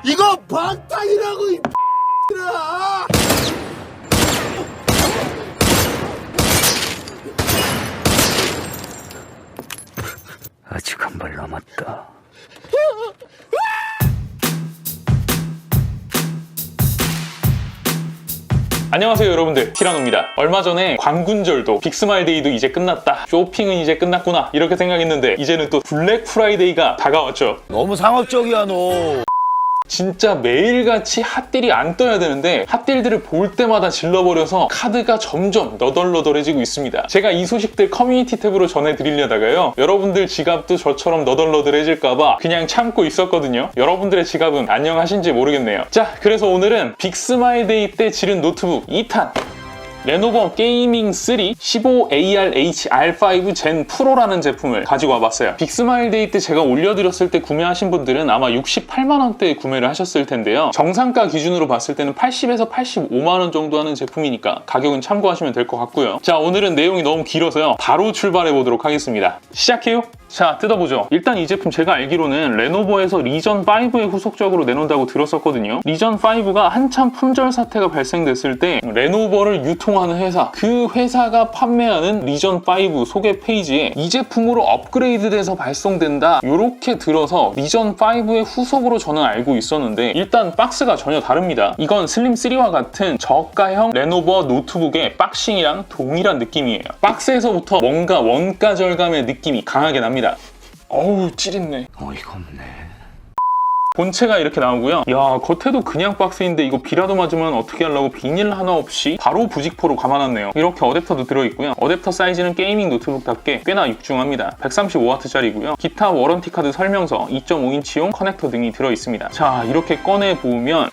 이거 방탄이라고 이 X들아! 아직 한 발 남았다. 안녕하세요 여러분들, 티라노입니다. 얼마 전에 광군절도 빅스마일데이도 이제 끝났다, 쇼핑은 이제 끝났구나 이렇게 생각했는데 이제는 또 블랙 프라이데이가 다가왔죠. 너무 상업적이야 너. 진짜 매일같이 핫딜이 안 떠야 되는데 핫딜들을 볼 때마다 질러버려서 카드가 점점 너덜너덜해지고 있습니다. 제가 이 소식들 커뮤니티 탭으로 전해드리려다가요, 여러분들 지갑도 저처럼 너덜너덜해질까봐 그냥 참고 있었거든요. 여러분들의 지갑은 안녕하신지 모르겠네요. 자, 그래서 오늘은 빅스마일데이 때 지른 노트북 2탄 레노버 게이밍 3 15ARH R5 Gen Pro라는 제품을 가지고 와봤어요. 빅스마일데이 때 제가 올려드렸을 때 구매하신 분들은 아마 68만원대에 구매를 하셨을 텐데요. 정상가 기준으로 봤을 때는 80에서 85만원 정도 하는 제품이니까 가격은 참고하시면 될 것 같고요. 자, 오늘은 내용이 너무 길어서요, 바로 출발해 보도록 하겠습니다. 시작해요. 자, 뜯어보죠. 일단 이 제품 제가 알기로는 레노버에서 리전 5의 후속작으로 내놓는다고 들었었거든요. 리전 5가 한참 품절 사태가 발생됐을 때 레노버를 유통하는 회사, 그 회사가 판매하는 리전 5 소개 페이지에 이 제품으로 업그레이드돼서 발송된다 이렇게 들어서 리전 5의 후속으로 저는 알고 있었는데, 일단 박스가 전혀 다릅니다. 이건 슬림 3와 같은 저가형 레노버 노트북의 박싱이랑 동일한 느낌이에요. 박스에서부터 뭔가 원가 절감의 느낌이 강하게 납니다. 어우, 찌릿네. 어이가 없네. 본체가 이렇게 나오고요. 야, 겉에도 그냥 박스인데 이거 비라도 맞으면 어떻게 하려고 비닐 하나 없이 바로 부직포로 감아놨네요. 이렇게 어댑터도 들어있고요. 어댑터 사이즈는 게이밍 노트북답게 꽤나 육중합니다. 135W짜리고요. 기타 워런티 카드 설명서, 2.5인치용 커넥터 등이 들어있습니다. 자, 이렇게 꺼내보면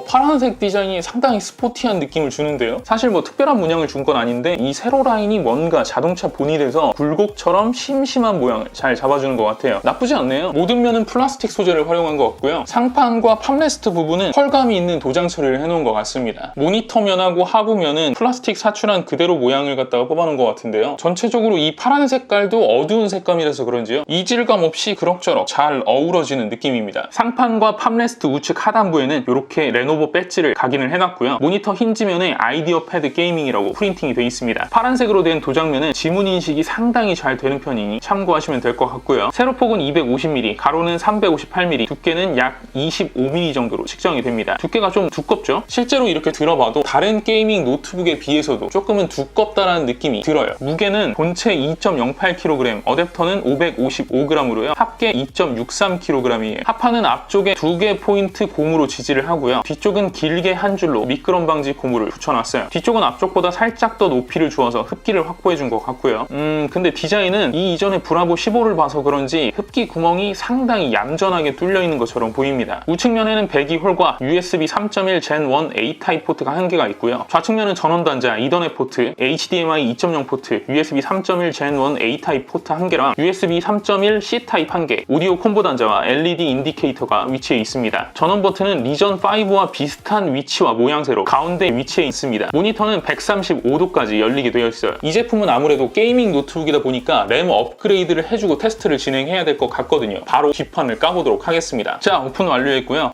파란색 디자인이 상당히 스포티한 느낌을 주는데요. 사실 뭐 특별한 문양을 준 건 아닌데 이 세로 라인이 뭔가 자동차 본이 돼서 굴곡처럼 심심한 모양을 잘 잡아주는 것 같아요. 나쁘지 않네요. 모든 면은 플라스틱 소재를 활용한 것 같고요. 상판과 팜레스트 부분은 컬감이 있는 도장 처리를 해놓은 것 같습니다. 모니터 면하고 하부 면은 플라스틱 사출한 그대로 모양을 갖다가 뽑아놓은 것 같은데요. 전체적으로 이 파란 색깔도 어두운 색감이라서 그런지요, 이질감 없이 그럭저럭 잘 어우러지는 느낌입니다. 상판과 팜레스트 우측 하단부에는 이렇게 레노버 배지를 각인을 해놨고요. 모니터 힌지면에 아이디어 패드 게이밍이라고 프린팅이 되어 있습니다. 파란색으로 된 도장면은 지문 인식이 상당히 잘 되는 편이니 참고하시면 될 것 같고요. 세로폭은 250mm, 가로는 358mm, 두께는 약 25mm 정도로 측정이 됩니다. 두께가 좀 두껍죠? 실제로 이렇게 들어봐도 다른 게이밍 노트북에 비해서도 조금은 두껍다는 느낌이 들어요. 무게는 본체 2.08kg, 어댑터는 555g으로요. 합계 2.63kg이에요. 합판은 앞쪽에 2개 포인트 고무로 지지를 하고요. 뒤쪽은 길게 한 줄로 미끄럼 방지 고무를 붙여놨어요. 뒤쪽은 앞쪽보다 살짝 더 높이를 주어서 흡기를 확보해준 것 같고요. 근데 디자인은 이 이전에 브라보 15를 봐서 그런지 흡기 구멍이 상당히 얌전하게 뚫려있는 것처럼 보입니다. 우측면에는 배기 홀과 USB 3.1 Gen 1 A 타입 포트가 한 개가 있고요. 좌측면은 전원 단자, 이더넷 포트, HDMI 2.0 포트, USB 3.1 Gen 1 A 타입 포트 한 개랑 USB 3.1 C 타입 한 개, 오디오 콤보 단자와 LED 인디케이터가 위치해 있습니다. 전원 버튼은 리전 5와 비슷한 위치와 모양새로 가운데 위치해 있습니다. 모니터는 135도까지 열리게 되어 있어요. 이 제품은 아무래도 게이밍 노트북이다 보니까 램 업그레이드를 해주고 테스트를 진행해야 될 것 같거든요. 바로 뒷판을 까보도록 하겠습니다. 자, 오픈 완료했고요.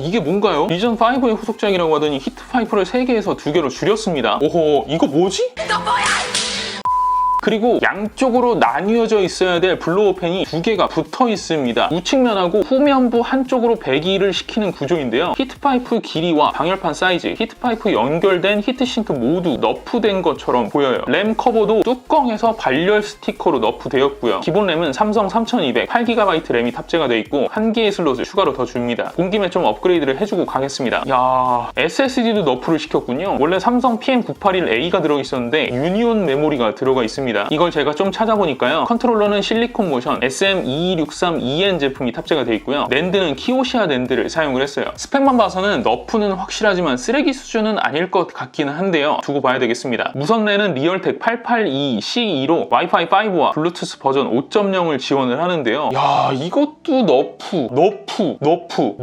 이게 뭔가요? 리전 5의 후속작이라고 하더니 히트5를 3개에서 2개로 줄였습니다. 오호, 이거 뭐지? 이거 뭐야? 그리고 양쪽으로 나뉘어져 있어야 될 블로어 팬이 2개가 붙어 있습니다. 우측면하고 후면부 한쪽으로 배기를 시키는 구조인데요. 히트파이프 길이와 방열판 사이즈, 히트파이프 연결된 히트싱크 모두 너프된 것처럼 보여요. 램 커버도 뚜껑에서 발열 스티커로 너프되었고요. 기본 램은 삼성 3200 8GB 램이 탑재가 되어 있고 1개의 슬롯을 추가로 더 줍니다. 온 김에 좀 업그레이드를 해주고 가겠습니다. 야, SSD도 너프를 시켰군요. 원래 삼성 PM981A가 들어있었는데 유니온 메모리가 들어가 있습니다. 이걸 제가 좀 찾아보니까요, 컨트롤러는 실리콘 모션 SM2263EN 제품이 탑재가 되어 있고요. 낸드는 키오시아 낸드를 사용을 했어요. 스펙만 봐서는 너프는 확실하지만 쓰레기 수준은 아닐 것 같기는 한데요, 두고 봐야 되겠습니다. 무선랜은 리얼텍 882C2로 와이파이 5와 블루투스 버전 5.0을 지원을 하는데요. 야, 이것도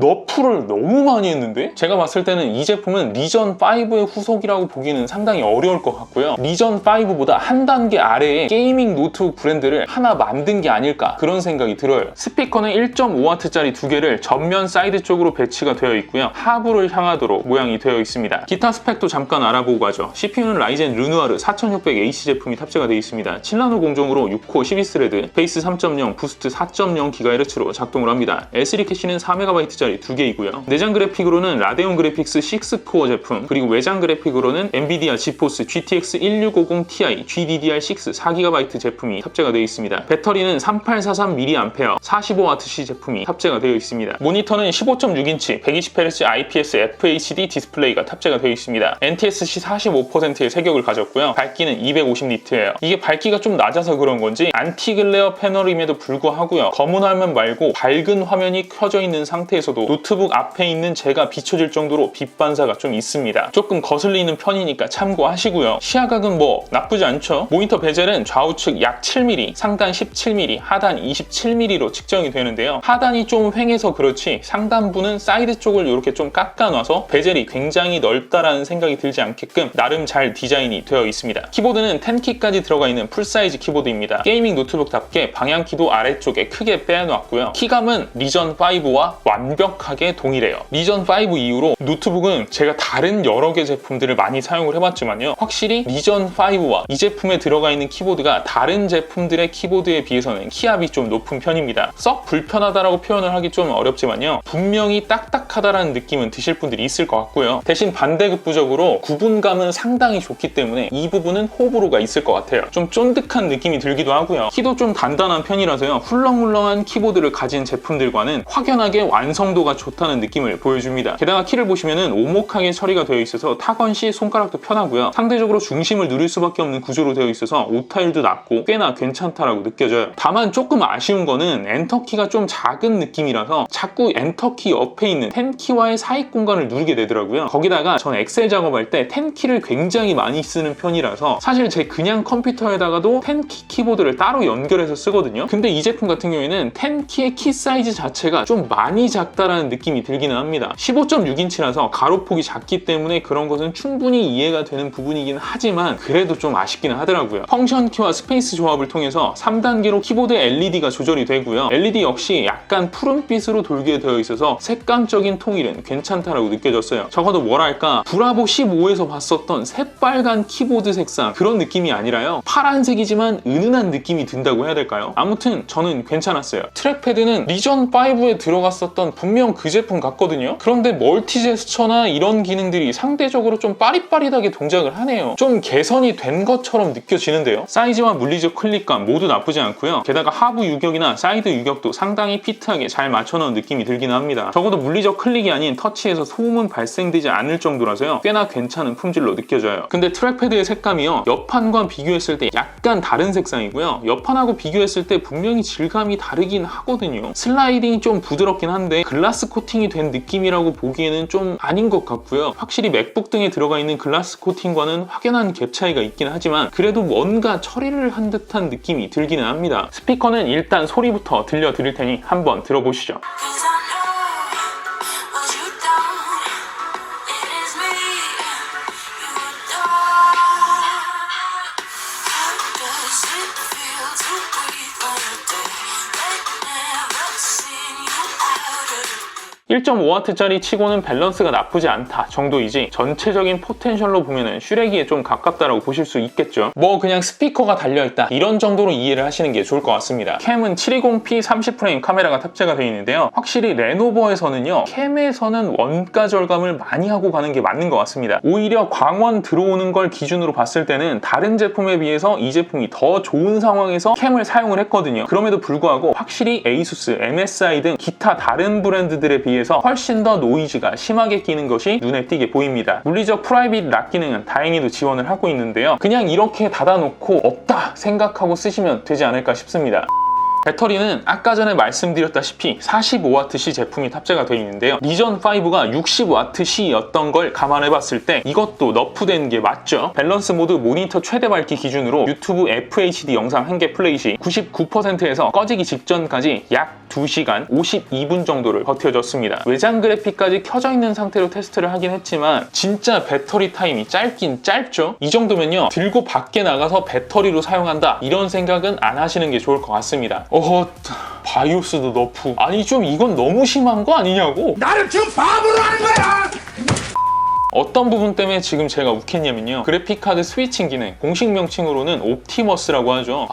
너프를 너무 많이 했는데? 제가 봤을 때는 이 제품은 리전 5의 후속이라고 보기는 상당히 어려울 것 같고요. 리전 5보다 한 단계 아래 아래에 게이밍 노트북 브랜드를 하나 만든 게 아닐까 그런 생각이 들어요. 스피커는 1.5W짜리 두 개를 전면 사이드 쪽으로 배치가 되어 있고요. 하부를 향하도록 모양이 되어 있습니다. 기타 스펙도 잠깐 알아보고 가죠. CPU는 라이젠 르누아르 4600AC 제품이 탑재가 되어 있습니다. 7나노 공정으로 6코어 12스레드, 베이스 3.0, 부스트 4.0GHz로 작동을 합니다. SD 캐시는 4MB짜리 두 개이고요. 내장 그래픽으로는 라데온 그래픽스 6코어 제품, 그리고 외장 그래픽으로는 엔비디아 지포스 GTX 1650 Ti GDDR6 4GB 제품이 탑재가 되어 있습니다. 배터리는 3843mAh 45Wc 제품이 탑재가 되어 있습니다. 모니터는 15.6인치 120Hz IPS FHD 디스플레이가 탑재가 되어 있습니다. NTSC 45%의 세격을 가졌고요. 밝기는 250니트예요. 이게 밝기가 좀 낮아서 그런 건지 안티글레어 패널임에도 불구하고요. 검은 화면 말고 밝은 화면이 켜져 있는 상태에서도 노트북 앞에 있는 제가 비춰질 정도로 빛 반사가 좀 있습니다. 조금 거슬리는 편이니까 참고하시고요. 시야각은 뭐 나쁘지 않죠. 모니터 베젤은 좌우측 약 7mm, 상단 17mm, 하단 27mm로 측정이 되는데요. 하단이 좀 횡해서 그렇지 상단부는 사이드 쪽을 이렇게 좀 깎아놔서 베젤이 굉장히 넓다라는 생각이 들지 않게끔 나름 잘 디자인이 되어 있습니다. 키보드는 10키까지 들어가 있는 풀사이즈 키보드입니다. 게이밍 노트북답게 방향키도 아래쪽에 크게 빼놓았고요. 키감은 리전 5와 완벽하게 동일해요. 리전 5 이후로 노트북은 제가 다른 여러 개 제품들을 많이 사용을 해봤지만요. 확실히 리전 5와 이 제품에 들어가 있는 키보드가 다른 제품들의 키보드에 비해서는 키압이 좀 높은 편입니다. 썩 불편하다라고 표현을 하기 좀 어렵지만요. 분명히 딱딱하다라는 느낌은 드실 분들이 있을 것 같고요. 대신 반대급부적으로 구분감은 상당히 좋기 때문에 이 부분은 호불호가 있을 것 같아요. 좀 쫀득한 느낌이 들기도 하고요. 키도 좀 단단한 편이라서요. 훌렁훌렁한 키보드를 가진 제품들과는 확연하게 완성도가 좋다는 느낌을 보여줍니다. 게다가 키를 보시면은 오목하게 처리가 되어 있어서 타건 시 손가락도 편하고요. 상대적으로 중심을 누릴 수밖에 없는 구조로 되어 있어서 오타율도 낮고 꽤나 괜찮다라고 느껴져요. 다만 조금 아쉬운 거는 엔터키가 좀 작은 느낌이라서 자꾸 엔터키 옆에 있는 10키와의 사이 공간을 누르게 되더라고요. 거기다가 전 엑셀 작업할 때 10키를 굉장히 많이 쓰는 편이라서 사실 제 그냥 컴퓨터에다가도 10키 키보드를 따로 연결해서 쓰거든요. 근데 이 제품 같은 경우에는 10키의 키 사이즈 자체가 좀 많이 작다라는 느낌이 들기는 합니다. 15.6인치라서 가로폭이 작기 때문에 그런 것은 충분히 이해가 되는 부분이긴 하지만 그래도 좀 아쉽기는 하더라고요. 펑션 키와 스페이스 조합을 통해서 3단계로 키보드 LED가 조절이 되고요. LED 역시 약간 푸른빛으로 돌게 되어 있어서 색감적인 통일은 괜찮다라고 느껴졌어요. 적어도 뭐랄까 브라보 15에서 봤었던 새빨간 키보드 색상 그런 느낌이 아니라요. 파란색이지만 은은한 느낌이 든다고 해야 될까요? 아무튼 저는 괜찮았어요. 트랙패드는 리전 5에 들어갔었던 분명 그 제품 같거든요. 그런데 멀티 제스처나 이런 기능들이 상대적으로 좀 빠릿빠릿하게 동작을 하네요. 좀 개선이 된 것처럼 느껴지는데요. 사이즈와 물리적 클릭감 모두 나쁘지 않고요. 게다가 하부 유격이나 사이드 유격도 상당히 피트하게 잘 맞춰놓은 느낌이 들기는 합니다. 적어도 물리적 클릭이 아닌 터치에서 소음은 발생되지 않을 정도라서요. 꽤나 괜찮은 품질로 느껴져요. 근데 트랙패드의 색감이요. 옆판과 비교했을 때 약간 다른 색상이고요. 옆판하고 비교했을 때 분명히 질감이 다르긴 하거든요. 슬라이딩이 좀 부드럽긴 한데 글라스 코팅이 된 느낌이라고 보기에는 좀 아닌 것 같고요. 확실히 맥북 등에 들어가 있는 글라스 코팅과는 확연한 갭 차이가 있긴 하지만 그래도 뭔가 처리를 한 듯한 느낌이 들기는 합니다. 스피커는 일단 소리부터 들려드릴 테니 한번 들어보시죠. (1.5W짜리) 치고는 밸런스가 나쁘지 않다 정도이지 전체적인 포텐셜로 보면은 슈레기에 좀 가깝다라고 보실 수 있겠죠. 뭐 그냥 스피커가 달려있다 이런 정도로 이해를 하시는 게 좋을 것 같습니다. 캠은 720p 30프레임 카메라가 탑재가 되어 있는데요. 확실히 레노버에서는요 캠에서는 원가 절감을 많이 하고 가는 게 맞는 것 같습니다. 오히려 광원 들어오는 걸 기준으로 봤을 때는 다른 제품에 비해서 이 제품이 더 좋은 상황에서 캠을 사용을 했거든요. 그럼에도 불구하고 확실히 에이수스, MSI 등 기타 다른 브랜드들에 비해서 훨씬 더 노이즈가 심하게 끼는 것이 눈에 띄게 보입니다. 물리적 프라이빗 락 기능은 다행히도 지원을 하고 있는데요. 그냥 이렇게 닫아놓고 없다 생각하고 쓰시면 되지 않을까 싶습니다. 배터리는 아까 전에 말씀드렸다시피 45Wc 제품이 탑재가 되어 있는데요. 리전 5가 60Wc였던 걸 감안해봤을 때 이것도 너프된 게 맞죠. 밸런스 모드 모니터 최대 밝기 기준으로 유튜브 FHD 영상 한 개 플레이 시 99%에서 꺼지기 직전까지 약 2시간 52분 정도를 버텨줬습니다. 외장 그래픽까지 켜져 있는 상태로 테스트를 하긴 했지만 진짜 배터리 타임이 짧긴 짧죠. 이 정도면요, 들고 밖에 나가서 배터리로 사용한다 이런 생각은 안 하시는 게 좋을 것 같습니다. 바이오스도 너프. 아니 좀 이건 너무 심한 거 아니냐고. 나를 지금 바보로 하는 거야. 어떤 부분 때문에 지금 제가 욱했냐면요, 그래픽카드 스위칭 기능, 공식 명칭으로는 옵티머스라고 하죠.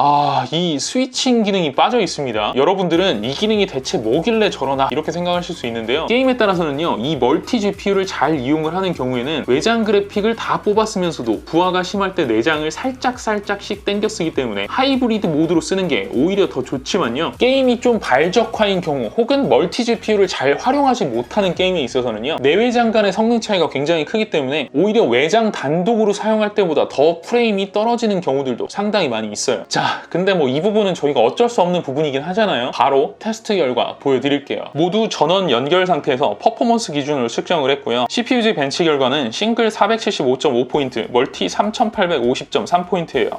이 스위칭 기능이 빠져 있습니다. 여러분들은 이 기능이 대체 뭐길래 저러나 이렇게 생각하실 수 있는데요, 게임에 따라서는요, 이 멀티 GPU를 잘 이용을 하는 경우에는 외장 그래픽을 다 뽑았으면서도 부하가 심할 때 내장을 살짝씩 땡겨 쓰기 때문에 하이브리드 모드로 쓰는 게 오히려 더 좋지만요, 게임이 좀 발적화인 경우 혹은 멀티 GPU를 잘 활용하지 못하는 게임에 있어서는요, 내외장 간의 성능 차이가 굉장히 크기 때문에 오히려 외장 단독으로 사용할 때보다 더 프레임이 떨어지는 경우들도 상당히 많이 있어요. 자, 근데 뭐 이 부분은 저희가 어쩔 수 없는 부분이긴 하잖아요. 바로 테스트 결과 보여드릴게요. 모두 전원 연결 상태에서 퍼포먼스 기준으로 측정을 했고요. CPUG 벤치 결과는 싱글 475.5포인트, 멀티 3850.3포인트예요.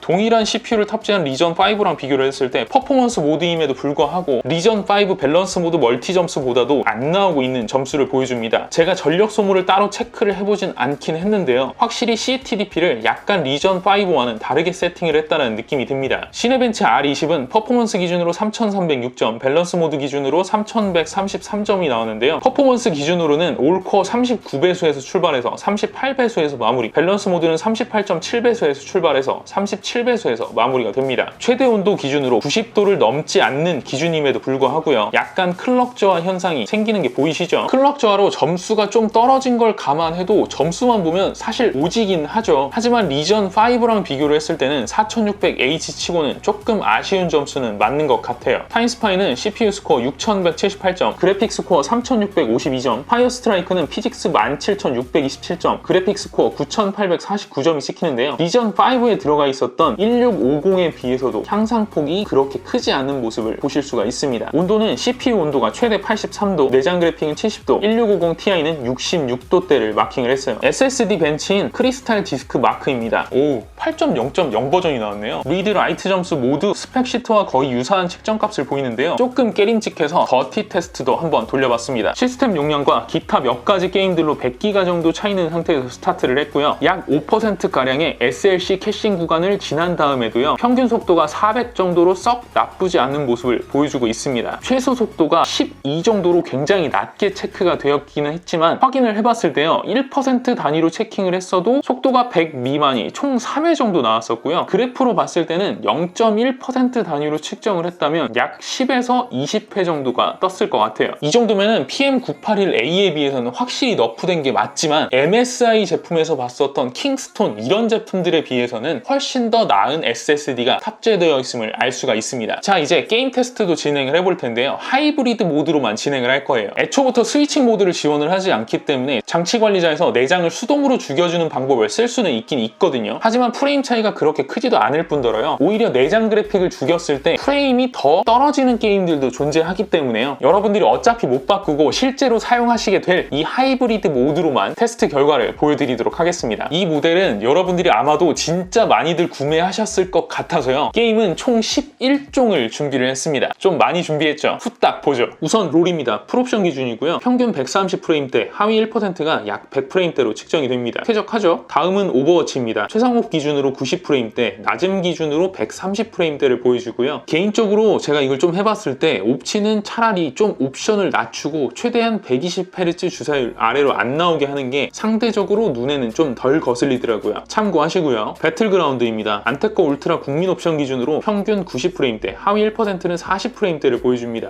동일한 CPU를 탑재한 리전 5랑 비교를 했을 때 퍼포먼스 모드임에도 불구하고 리전 5 밸런스 모드 멀티 점수보다도 안 나오고 있는 점수를 보여줍니다. 제가 전력 소모를 따로 체크를 해보진 않긴 했는데요, 확실히 CTDP를 약간 리전 5와는 다르게 세팅을 했다는 느낌이 듭니다. 시네벤치 R20은 퍼포먼스 기준으로 3306점, 밸런스 모드 기준으로 3133점이 나오는데요, 퍼포먼스 기준으로는 올코어 39배수에서 출발해서 38배수에서 마무리, 밸런스 모드는 38.7배수에서 출발해서 37배수에서 마무리가 됩니다. 최대 온도 기준으로 90도를 넘지 않는 기준임에도 불구하고요, 약간 클럭 저하 현상이 생기는 게 보이시죠? 클럭 저하로 점수가 좀 떨어진 걸 감안해도 점수만 보면 사실 오지긴 하죠. 하지만 리전 5랑 비교를 했을 때는 4600H 치고는 조금 아쉬운 점수는 맞는 것 같아요. 타임스파이는 CPU 스코어 6178점, 그래픽 스코어 3652점, 파이어 스트라이크는 피직스 17627점, 그래픽 스코어 9849점이 찍히는데요, 리전 5에 들어가 있었던 1650에 비해서도 향상폭이 그렇게 크지 않은 모습을 보실 수가 있습니다. 온도는 CPU 온도가 최대 83도, 내장 그래픽은 70도, 1650ti는 66도대를 마킹을 했어요. SSD 벤치인 크리스탈 디스크 마크입니다. 8.0.0 버전이 나왔네요. 리드 라이트 점수 모두 스펙 시트와 거의 유사한 측정값을 보이는데요, 조금 깨림직해서 더티 테스트도 한번 돌려봤습니다. 시스템 용량과 기타 몇 가지 게임들로 100기가 정도 차이는 상태에서 스타트를 했고요, 약 5%가량의 SLC 캐싱 구간을 지난 다음에도요, 평균 속도가 400 정도로 썩 나쁘지 않은 모습을 보여주고 있습니다. 최소 속도가 12 정도로 굉장히 낮게 체크가 되었기는 했지만 확인을 해봤을 때요, 1% 단위로 체킹을 했어도 속도가 100 미만이 총 3회 정도 나왔었고요, 그래프로 봤을 때는 0.1% 단위로 측정을 했다면 약 10에서 20회 정도가 떴을 것 같아요. 이 정도면은 PM981A에 비해서는 확실히 너프된 게 맞지만 MSI 제품에서 봤었던 킹스톤 이런 제품들에 비해서는 훨씬 더 나은 SSD가 탑재되어 있음을 알 수가 있습니다. 자, 이제 게임 테스트도 진행을 해볼 텐데요, 하이브리드 모드로만 진행을 할 거예요. 애초부터 스위칭 모드를 지원을 하지 않기 때문에 장치 관리자에서 내장을 수동으로 죽여주는 방법을 쓸 수는 있긴 있거든요. 하지만 프레임 차이가 그렇게 크지도 않을 뿐더러요, 오히려 내장 그래픽을 죽였을 때 프레임이 더 떨어지는 게임들도 존재하기 때문에요, 여러분들이 어차피 못 바꾸고 실제로 사용하시게 될 이 하이브리드 모드로만 테스트 결과를 보여드리도록 하겠습니다. 이 모델은 여러분들이 아마도 진짜 많이들 구매하셨을 것 같아서요, 게임은 총 11종을 준비를 했습니다. 좀 많이 준비했죠? 후딱 보죠. 우선 롤입니다. 풀옵션 기준이고요, 평균 130프레임대, 하위 1%가 약 100프레임대로 측정이 됩니다. 쾌적하죠? 다음은 오버워치입니다. 최상급 기준으로 90프레임대, 낮음 기준으로 130프레임대를 보여주고요, 개인적으로 제가 이걸 좀 해봤을 때 옵치는 차라리 좀 옵션을 낮추고 최대한 120Hz 주사율 아래로 안 나오게 하는 게 상대적으로 눈에는 좀 덜 거슬리더라고요. 참고하시고요. 배틀그라운드입니다. 안테커 울트라 국민 옵션 기준으로 평균 90프레임대, 하위 1%는 40프레임대를 보여줍니다.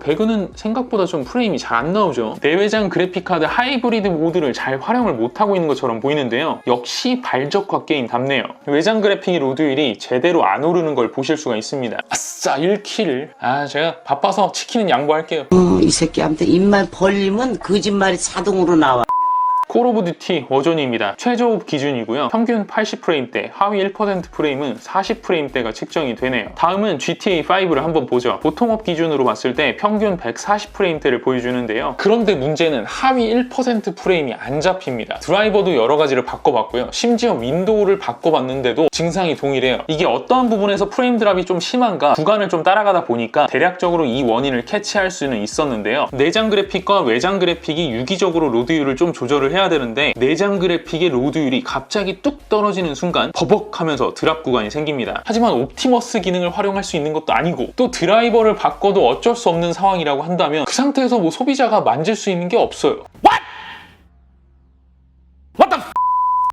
배그는 생각보다 좀 프레임이 잘 안 나오죠. 내외장 그래픽카드 하이브리드 모드를 잘 활용을 못하고 있는 것처럼 보이는데요, 역시 발적화 게임답네요. 외장 그래픽 로드율이 제대로 안 오르는 걸 보실 수가 있습니다. 아싸 1킬. 제가 바빠서 치킨은 양보할게요. 이 새끼한테 입만 벌리면 거짓말이 자동으로 나와. 콜 오브 듀티 워존입니다. 최저업 기준이고요. 평균 80프레임대, 하위 1% 프레임은 40프레임대가 측정이 되네요. 다음은 GTA5를 한번 보죠. 보통업 기준으로 봤을 때 평균 140프레임대를 보여주는데요. 그런데 문제는 하위 1% 프레임이 안 잡힙니다. 드라이버도 여러 가지를 바꿔봤고요. 심지어 윈도우를 바꿔봤는데도 증상이 동일해요. 이게 어떠한 부분에서 프레임 드랍이 좀 심한가 구간을 좀 따라가다 보니까 대략적으로 이 원인을 캐치할 수는 있었는데요. 내장 그래픽과 외장 그래픽이 유기적으로 로드율을 좀 조절을 해야 되는데 내장 그래픽의 로드율이 갑자기 뚝 떨어지는 순간 버벅 하면서 드랍 구간이 생깁니다. 하지만 옵티머스 기능을 활용할 수 있는 것도 아니고 또 드라이버를 바꿔도 어쩔 수 없는 상황이라고 한다면 그 상태에서 뭐 소비자가 만질 수 있는 게 없어요.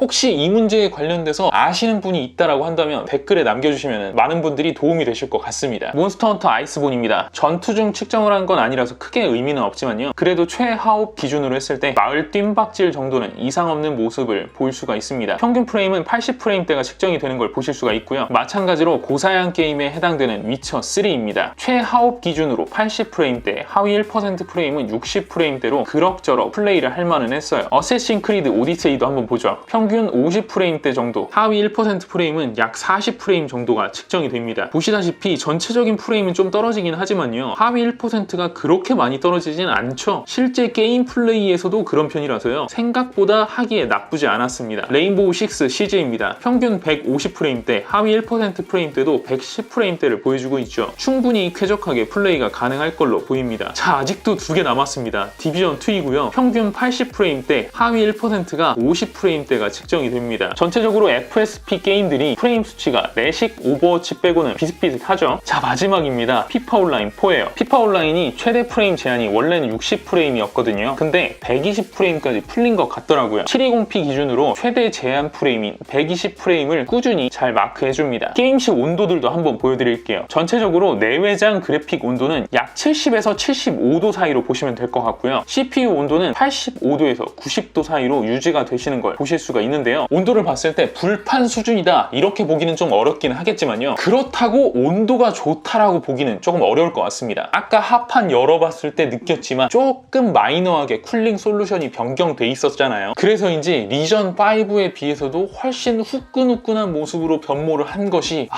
혹시 이 문제에 관련돼서 아시는 분이 있다라고 한다면 댓글에 남겨주시면 많은 분들이 도움이 되실 것 같습니다. 몬스터헌터 아이스본입니다. 전투 중 측정을 한 건 아니라서 크게 의미는 없지만요. 그래도 최하옵 기준으로 했을 때 마을 뜀박질 정도는 이상 없는 모습을 볼 수가 있습니다. 평균 프레임은 80프레임대가 측정이 되는 걸 보실 수가 있고요. 마찬가지로 고사양 게임에 해당되는 위쳐 3입니다. 최하옵 기준으로 80프레임대, 하위 1% 프레임은 60프레임대로 그럭저럭 플레이를 할 만은 했어요. 어쌔신 크리드 오디세이도 한번 보죠. 평균 50프레임대 정도, 하위 1% 프레임은 약 40프레임 정도가 측정이 됩니다. 보시다시피 전체적인 프레임은 좀 떨어지긴 하지만요. 하위 1%가 그렇게 많이 떨어지진 않죠. 실제 게임 플레이에서도 그런 편이라서요. 생각보다 하기에 나쁘지 않았습니다. 레인보우 6 CJ입니다. 평균 150프레임대, 하위 1% 프레임대도 110프레임대를 보여주고 있죠. 충분히 쾌적하게 플레이가 가능할 걸로 보입니다. 자, 아직도 2개 남았습니다. 디비전 2이고요. 평균 80프레임대, 하위 1%가 50프레임대가 측정이 됩니다. 전체적으로 FSP 게임들이 프레임 수치가 내식, 오버워치 빼고는 비슷비슷하죠. 자, 마지막입니다. 피파 온라인 4예요. 피파 온라인이 최대 프레임 제한이 원래는 60프레임이었거든요. 근데 120프레임까지 풀린 것 같더라고요. 720p 기준으로 최대 제한 프레임인 120프레임을 꾸준히 잘 마크해줍니다. 게임식 온도들도 한번 보여드릴게요. 전체적으로 내외장 그래픽 온도는 약 70에서 75도 사이로 보시면 될 것 같고요. CPU 온도는 85도에서 90도 사이로 유지가 되시는 걸 보실 수가 있는데요. 온도를 봤을 때 불판 수준이다 이렇게 보기는 좀 어렵긴 하겠지만요. 그렇다고 온도가 좋다라고 보기는 조금 어려울 것 같습니다. 아까 하판 열어봤을 때 느꼈지만 조금 마이너하게 쿨링 솔루션이 변경돼 있었잖아요. 그래서인지 리전 5에 비해서도 훨씬 후끈후끈한 모습으로 변모를 한 것이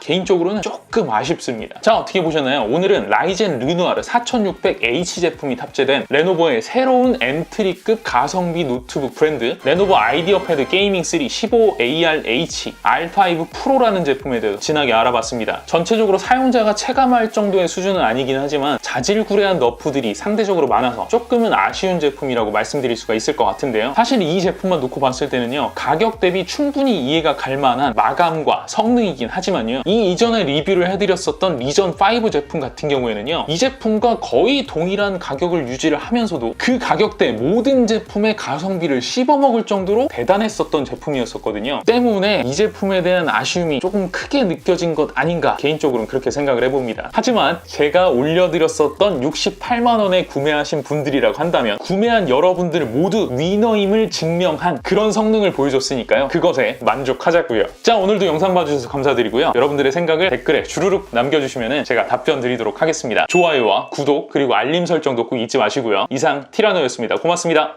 개인적으로는 조금 아쉽습니다. 자, 어떻게 보셨나요? 오늘은 라이젠 르누아르 4600H 제품이 탑재된 레노버의 새로운 엔트리급 가성비 노트북 브랜드 레노버 아이디어 패드 게이밍 3 15ARH R5 프로라는 제품에 대해서 진하게 알아봤습니다. 전체적으로 사용자가 체감할 정도의 수준은 아니긴 하지만 자질구레한 너프들이 상대적으로 많아서 조금은 아쉬운 제품이라고 말씀드릴 수가 있을 것 같은데요. 사실 이 제품만 놓고 봤을 때는요. 가격 대비 충분히 이해가 갈 만한 마감과 성능이긴 하지만요. 이 이전에 리뷰를 해드렸었던 리전 5 제품 같은 경우에는요. 이 제품과 거의 동일한 가격을 유지를 하면서도 그 가격대 모든 제품의 가성비를 씹어먹을 정도로 대단했었던 제품이었었거든요. 때문에 이 제품에 대한 아쉬움이 조금 크게 느껴진 것 아닌가 개인적으로는 그렇게 생각을 해봅니다. 하지만 제가 올려드렸었던 68만원에 구매하신 분들이라고 한다면 구매한 여러분들 모두 위너임을 증명한 그런 성능을 보여줬으니까요. 그것에 만족하자고요. 자, 오늘도 영상 봐주셔서 감사드리고요. 여러분들의 생각을 댓글에 주르륵 남겨주시면 제가 답변 드리도록 하겠습니다. 좋아요와 구독 그리고 알림 설정도 꼭 잊지 마시고요. 이상 티라노였습니다. 고맙습니다.